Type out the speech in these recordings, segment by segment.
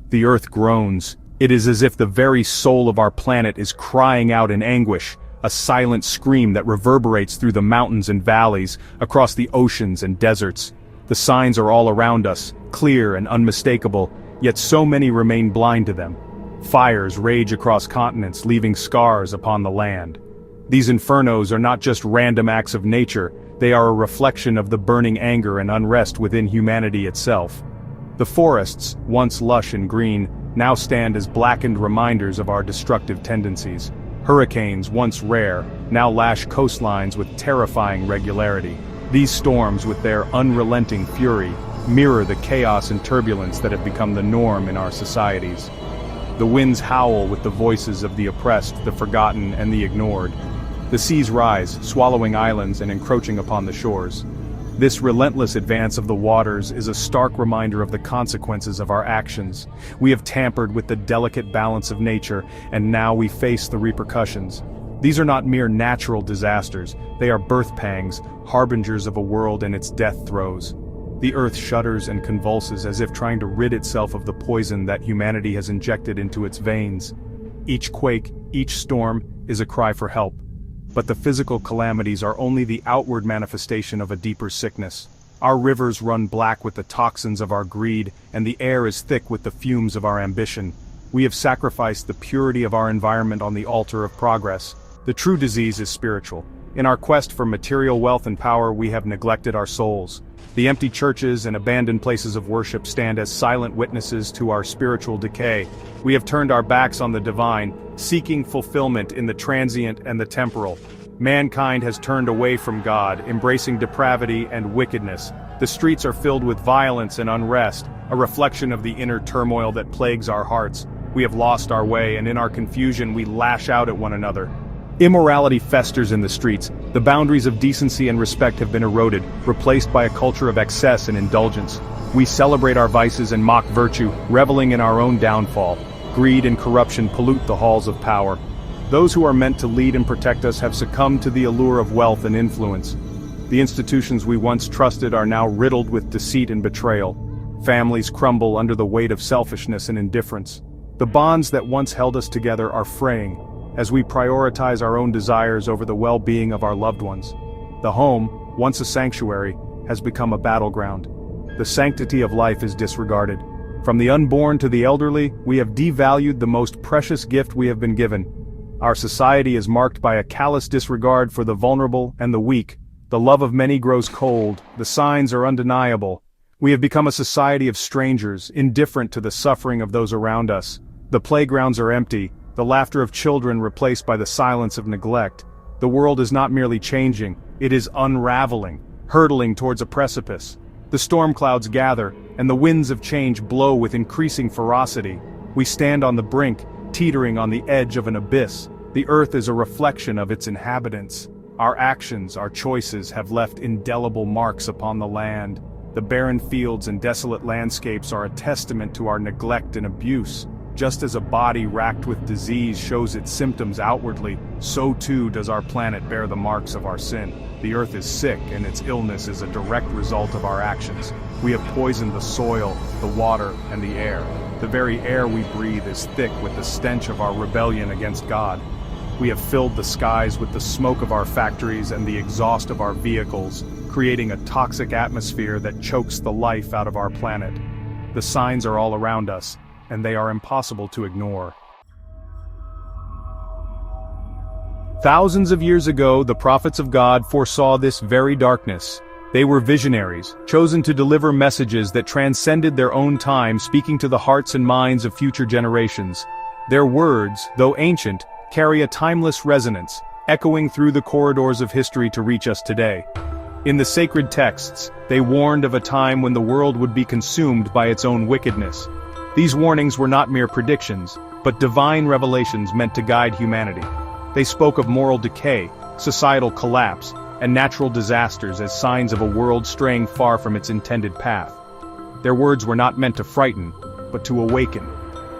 The earth groans. It is as if the very soul of our planet is crying out in anguish, a silent scream that reverberates through the mountains and valleys, across the oceans and deserts. The signs are all around us, clear and unmistakable, yet so many remain blind to them. Fires rage across continents, leaving scars upon the land. These infernos are not just random acts of nature, they are a reflection of the burning anger and unrest within humanity itself. The forests, once lush and green, now stand as blackened reminders of our destructive tendencies. Hurricanes, once rare, now lash coastlines with terrifying regularity. These storms, with their unrelenting fury, mirror the chaos and turbulence that have become the norm in our societies. The winds howl with the voices of the oppressed, the forgotten, and the ignored. The seas rise, swallowing islands and encroaching upon the shores. This relentless advance of the waters is a stark reminder of the consequences of our actions. We have tampered with the delicate balance of nature, and now we face the repercussions. These are not mere natural disasters, they are birth pangs, harbingers of a world in its death throes. The earth shudders and convulses as if trying to rid itself of the poison that humanity has injected into its veins. Each quake, each storm, is a cry for help. But the physical calamities are only the outward manifestation of a deeper sickness. Our rivers run black with the toxins of our greed, and the air is thick with the fumes of our ambition. We have sacrificed the purity of our environment on the altar of progress. The true disease is spiritual. In our quest for material wealth and power, we have neglected our souls. The empty churches and abandoned places of worship stand as silent witnesses to our spiritual decay. We have turned our backs on the divine, seeking fulfillment in the transient and the temporal. Mankind has turned away from God, embracing depravity and wickedness. The streets are filled with violence and unrest, a reflection of the inner turmoil that plagues our hearts. We have lost our way, and in our confusion we lash out at one another. Immorality festers in the streets. The boundaries of decency and respect have been eroded, replaced by a culture of excess and indulgence. We celebrate our vices and mock virtue, reveling in our own downfall. Greed and corruption pollute the halls of power. Those who are meant to lead and protect us have succumbed to the allure of wealth and influence. The institutions we once trusted are now riddled with deceit and betrayal. Families crumble under the weight of selfishness and indifference. The bonds that once held us together are fraying, as we prioritize our own desires over the well-being of our loved ones. The home, once a sanctuary, has become a battleground. The sanctity of life is disregarded. From the unborn to the elderly, we have devalued the most precious gift we have been given. Our society is marked by a callous disregard for the vulnerable and the weak. The love of many grows cold, the signs are undeniable. We have become a society of strangers, indifferent to the suffering of those around us. The playgrounds are empty, the laughter of children replaced by the silence of neglect. The world is not merely changing, it is unraveling, hurtling towards a precipice. The storm clouds gather, and the winds of change blow with increasing ferocity. We stand on the brink, teetering on the edge of an abyss. The earth is a reflection of its inhabitants. Our actions, our choices, have left indelible marks upon the land. The barren fields and desolate landscapes are a testament to our neglect and abuse. Just as a body racked with disease shows its symptoms outwardly, so too does our planet bear the marks of our sin. The earth is sick, and its illness is a direct result of our actions. We have poisoned the soil, the water, and the air. The very air we breathe is thick with the stench of our rebellion against God. We have filled the skies with the smoke of our factories and the exhaust of our vehicles, creating a toxic atmosphere that chokes the life out of our planet. The signs are all around us, and they are impossible to ignore. Thousands of years ago, the prophets of God foresaw this very darkness. They were visionaries, chosen to deliver messages that transcended their own time, speaking to the hearts and minds of future generations. Their words, though ancient, carry a timeless resonance, echoing through the corridors of history to reach us today. In the sacred texts, they warned of a time when the world would be consumed by its own wickedness. These warnings were not mere predictions, but divine revelations meant to guide humanity. They spoke of moral decay, societal collapse, and natural disasters as signs of a world straying far from its intended path. Their words were not meant to frighten, but to awaken.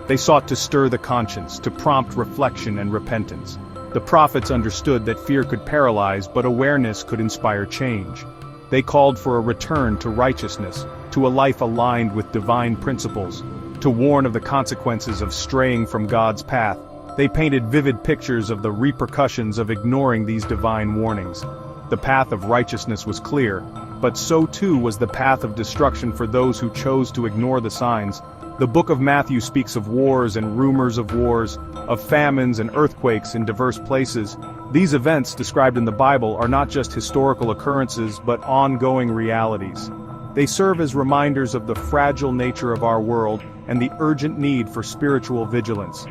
They sought to stir the conscience, to prompt reflection and repentance. The prophets understood that fear could paralyze, but awareness could inspire change. They called for a return to righteousness, to a life aligned with divine principles. to warn of the consequences of straying from God's path. They painted vivid pictures of the repercussions of ignoring these divine warnings. The path of righteousness was clear, but so too was the path of destruction for those who chose to ignore the signs. The book of Matthew speaks of wars and rumors of wars, of famines and earthquakes in diverse places. These events described in the Bible are not just historical occurrences but ongoing realities. They serve as reminders of the fragile nature of our world and the urgent need for spiritual vigilance.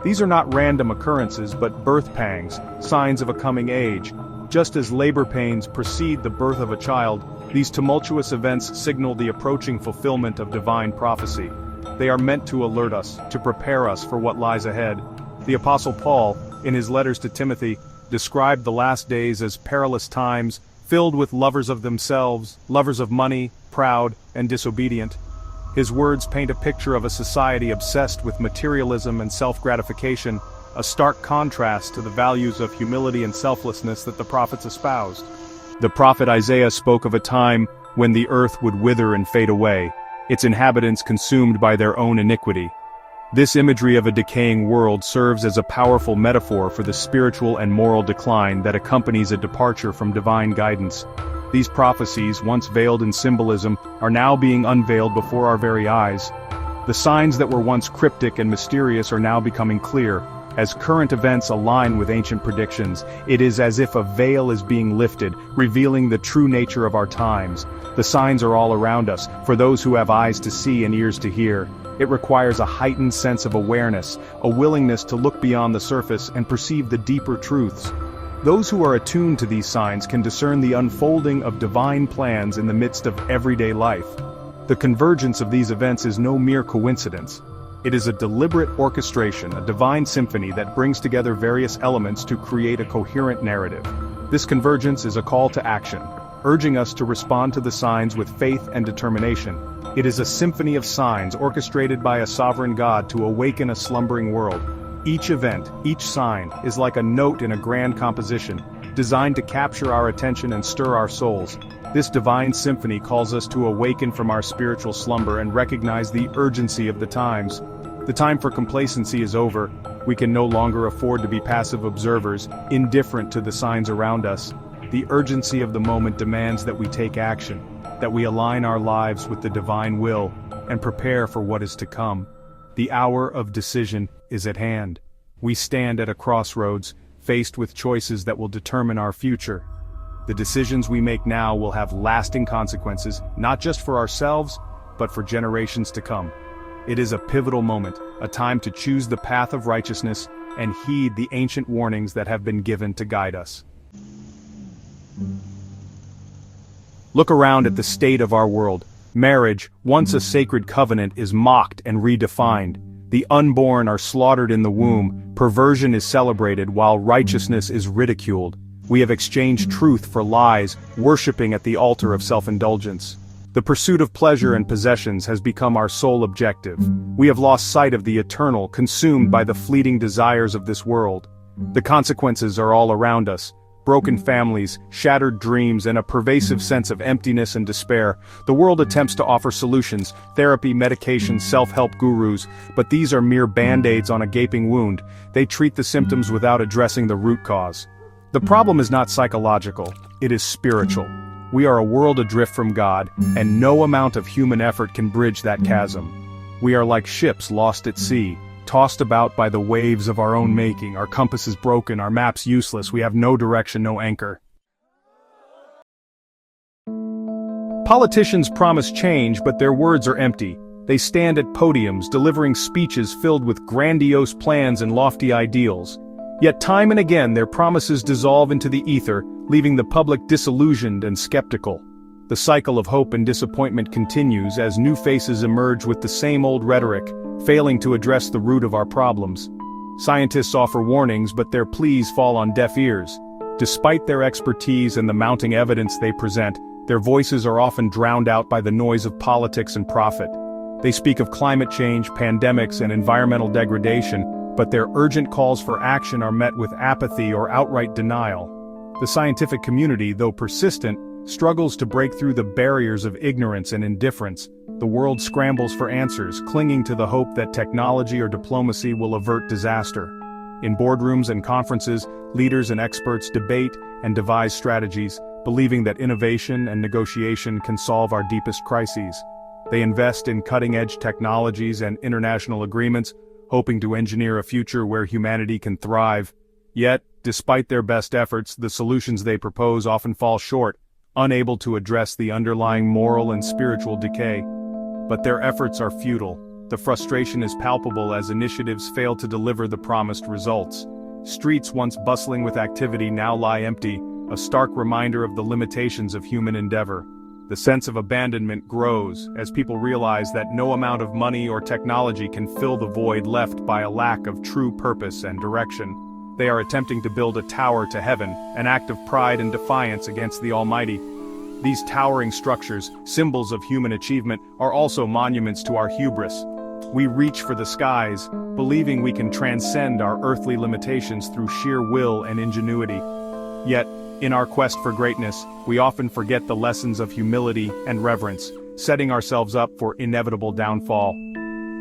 These are not random occurrences but birth pangs, signs of a coming age. Just as labor pains precede the birth of a child, these tumultuous events signal the approaching fulfillment of divine prophecy. They are meant to alert us, to prepare us for what lies ahead. The Apostle Paul, in his letters to Timothy, described the last days as perilous times, filled with lovers of themselves, lovers of money, proud, and disobedient. His words paint a picture of a society obsessed with materialism and self-gratification, a stark contrast to the values of humility and selflessness that the prophets espoused. The prophet Isaiah spoke of a time when the earth would wither and fade away, its inhabitants consumed by their own iniquity. This imagery of a decaying world serves as a powerful metaphor for the spiritual and moral decline that accompanies a departure from divine guidance. These prophecies, once veiled in symbolism, are now being unveiled before our very eyes. The signs that were once cryptic and mysterious are now becoming clear. As current events align with ancient predictions, it is as if a veil is being lifted, revealing the true nature of our times. The signs are all around us, for those who have eyes to see and ears to hear. It requires a heightened sense of awareness, a willingness to look beyond the surface and perceive the deeper truths. Those who are attuned to these signs can discern the unfolding of divine plans in the midst of everyday life. The convergence of these events is no mere coincidence. It is a deliberate orchestration, a divine symphony that brings together various elements to create a coherent narrative. This convergence is a call to action, urging us to respond to the signs with faith and determination. It is a symphony of signs orchestrated by a sovereign God to awaken a slumbering world. Each event, each sign, is like a note in a grand composition, designed to capture our attention and stir our souls. This divine symphony calls us to awaken from our spiritual slumber and recognize the urgency of the times. The time for complacency is over. We can no longer afford to be passive observers, indifferent to the signs around us. The urgency of the moment demands that we take action, that we align our lives with the divine will, and prepare for what is to come. The hour of decision is at hand. We stand at a crossroads, faced with choices that will determine our future. The decisions we make now will have lasting consequences, not just for ourselves, but for generations to come. It is a pivotal moment, a time to choose the path of righteousness and heed the ancient warnings that have been given to guide us. Look around at the state of our world. Marriage, once a sacred covenant, is mocked and redefined. The unborn are slaughtered in the womb, perversion is celebrated while righteousness is ridiculed. We have exchanged truth for lies, worshipping at the altar of self-indulgence. The pursuit of pleasure and possessions has become our sole objective. We have lost sight of the eternal, consumed by the fleeting desires of this world. The consequences are all around us. Broken families, shattered dreams, and a pervasive sense of emptiness and despair. The world attempts to offer solutions, therapy, medication, self-help gurus, but these are mere band-aids on a gaping wound. They treat the symptoms without addressing the root cause. The problem is not psychological, it is spiritual. We are a world adrift from God, and no amount of human effort can bridge that chasm. We are like ships lost at sea, tossed about by the waves of our own making. Our compass is broken, our maps useless, we have no direction, no anchor. Politicians promise change, but their words are empty. They stand at podiums, delivering speeches filled with grandiose plans and lofty ideals. Yet time and again their promises dissolve into the ether, leaving the public disillusioned and skeptical. The cycle of hope and disappointment continues as new faces emerge with the same old rhetoric, failing to address the root of our problems. Scientists offer warnings, but their pleas fall on deaf ears. Despite their expertise and the mounting evidence they present, their voices are often drowned out by the noise of politics and profit. They speak of climate change, pandemics, and environmental degradation, but their urgent calls for action are met with apathy or outright denial. The scientific community, though persistent, struggles to break through the barriers of ignorance and indifference. The world scrambles for answers, clinging to the hope that technology or diplomacy will avert disaster. In boardrooms and conferences, leaders and experts debate and devise strategies, believing that innovation and negotiation can solve our deepest crises. They invest in cutting-edge technologies and international agreements, hoping to engineer a future where humanity can thrive. Yet, despite their best efforts, the solutions they propose often fall short, unable to address the underlying moral and spiritual decay. But their efforts are futile. The frustration is palpable as initiatives fail to deliver the promised results. Streets once bustling with activity now lie empty, a stark reminder of the limitations of human endeavor. The sense of abandonment grows as people realize that no amount of money or technology can fill the void left by a lack of true purpose and direction. They are attempting to build a tower to heaven, an act of pride and defiance against the Almighty. These towering structures, symbols of human achievement, are also monuments to our hubris. We reach for the skies, believing we can transcend our earthly limitations through sheer will and ingenuity. Yet, in our quest for greatness, we often forget the lessons of humility and reverence, setting ourselves up for inevitable downfall.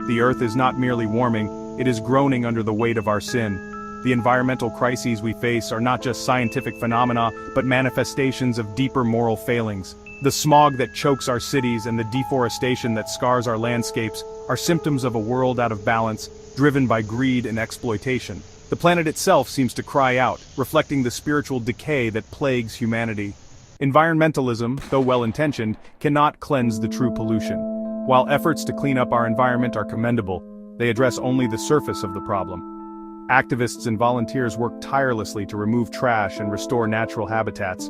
The earth is not merely warming, it is groaning under the weight of our sin. The environmental crises we face are not just scientific phenomena, but manifestations of deeper moral failings. The smog that chokes our cities and the deforestation that scars our landscapes are symptoms of a world out of balance, driven by greed and exploitation. The planet itself seems to cry out, reflecting the spiritual decay that plagues humanity. Environmentalism, though well-intentioned, cannot cleanse the true pollution. While efforts to clean up our environment are commendable, they address only the surface of the problem. Activists and volunteers work tirelessly to remove trash and restore natural habitats,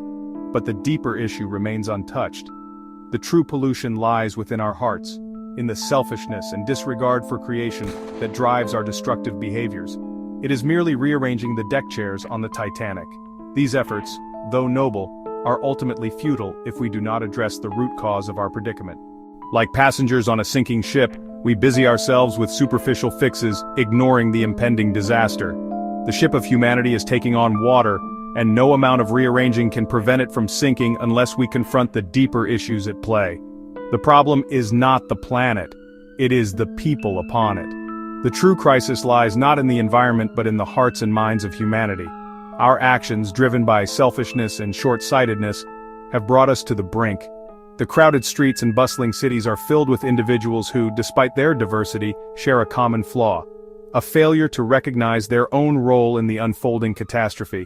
but the deeper issue remains untouched. The true pollution lies within our hearts, in the selfishness and disregard for creation that drives our destructive behaviors. It is merely rearranging the deck chairs on the Titanic. These efforts, though noble, are ultimately futile if we do not address the root cause of our predicament. Like passengers on a sinking ship, we busy ourselves with superficial fixes, ignoring the impending disaster. The ship of humanity is taking on water, and no amount of rearranging can prevent it from sinking unless we confront the deeper issues at play. The problem is not the planet, it is the people upon it. The true crisis lies not in the environment but in the hearts and minds of humanity. Our actions, driven by selfishness and short-sightedness, have brought us to the brink. The crowded streets and bustling cities are filled with individuals who, despite their diversity, share a common flaw: a failure to recognize their own role in the unfolding catastrophe.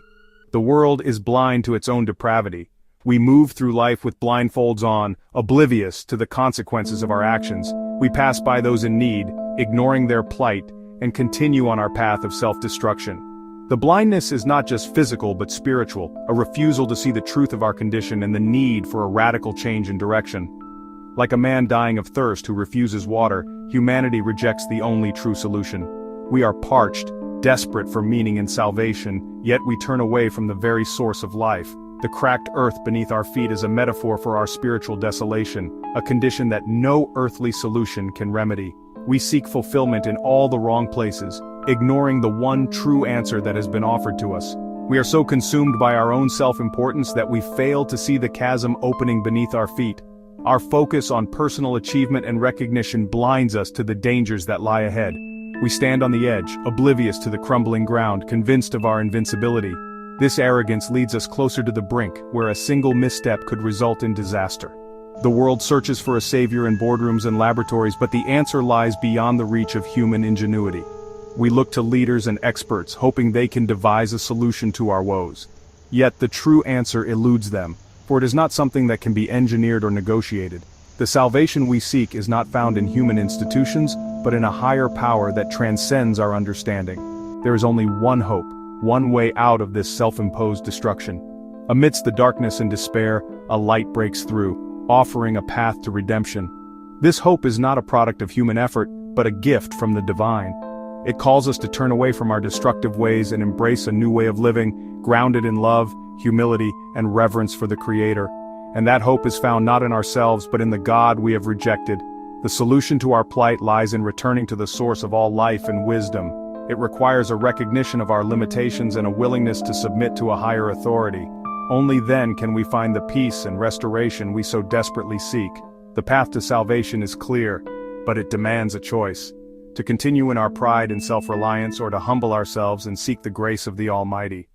The world is blind to its own depravity. We move through life with blindfolds on, oblivious to the consequences of our actions. We pass by those in need, ignoring their plight, and continue on our path of self-destruction. The blindness is not just physical but spiritual, a refusal to see the truth of our condition and the need for a radical change in direction. Like a man dying of thirst who refuses water, humanity rejects the only true solution. We are parched, desperate for meaning and salvation, yet we turn away from the very source of life. The cracked earth beneath our feet is a metaphor for our spiritual desolation, a condition that no earthly solution can remedy. We seek fulfillment in all the wrong places, ignoring the one true answer that has been offered to us. We are so consumed by our own self-importance that we fail to see the chasm opening beneath our feet. Our focus on personal achievement and recognition blinds us to the dangers that lie ahead. We stand on the edge, oblivious to the crumbling ground, convinced of our invincibility. This arrogance leads us closer to the brink, where a single misstep could result in disaster. The world searches for a savior in boardrooms and laboratories, but the answer lies beyond the reach of human ingenuity. We look to leaders and experts, hoping they can devise a solution to our woes. Yet the true answer eludes them, for it is not something that can be engineered or negotiated. The salvation we seek is not found in human institutions, but in a higher power that transcends our understanding. There is only one hope, one way out of this self-imposed destruction. Amidst the darkness and despair, a light breaks through, offering a path to redemption. This hope is not a product of human effort, but a gift from the divine. It calls us to turn away from our destructive ways and embrace a new way of living, grounded in love, humility, and reverence for the Creator. And that hope is found not in ourselves but in the God we have rejected. The solution to our plight lies in returning to the source of all life and wisdom. It requires a recognition of our limitations and a willingness to submit to a higher authority. Only then can we find the peace and restoration we so desperately seek. The path to salvation is clear, but it demands a choice. To continue in our pride and self-reliance or to humble ourselves and seek the grace of the Almighty.